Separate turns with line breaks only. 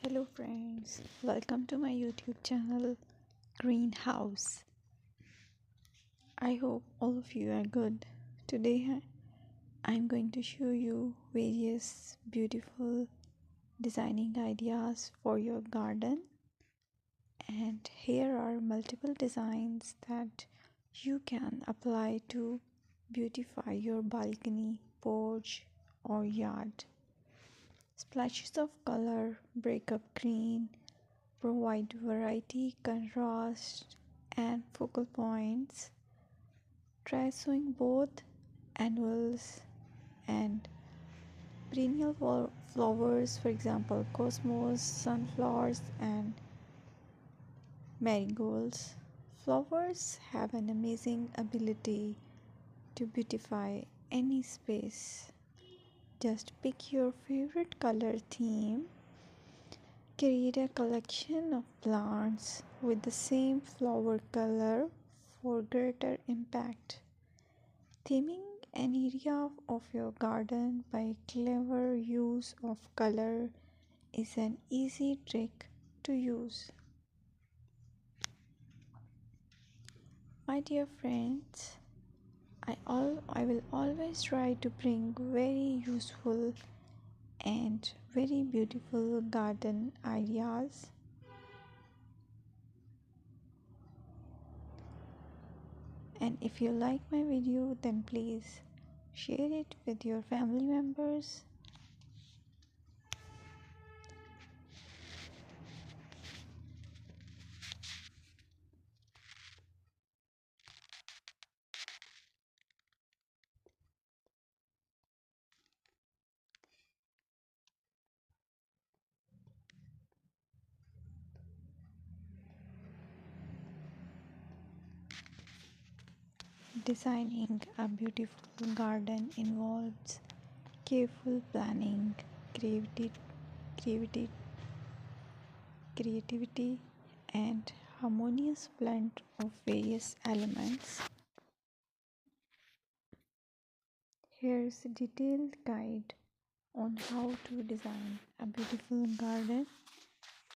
Hello friends, welcome to my YouTube channel Greenhouse. I hope all of you are good. Today I'm going to show you various beautiful designing ideas for your garden, and here are multiple designs that you can apply to beautify your balcony, porch or yard. Splashes of color break up green, provide variety, contrast, and focal points. Try sowing both annuals and perennial flowers, for example, cosmos, sunflowers, and marigolds. Flowers have an amazing ability to beautify any space. Just pick your favorite color theme. Create a collection of plants with the same flower color for greater impact. Theming an area of your garden by clever use of color is an easy trick to use. My dear friends, I will always try to bring very useful and very beautiful garden ideas. And if you like my video, then please share it with your family members. Designing a beautiful garden involves careful planning, creativity, creativity, creativity, and harmonious blend of various elements. Here's a detailed guide on how to design a beautiful garden.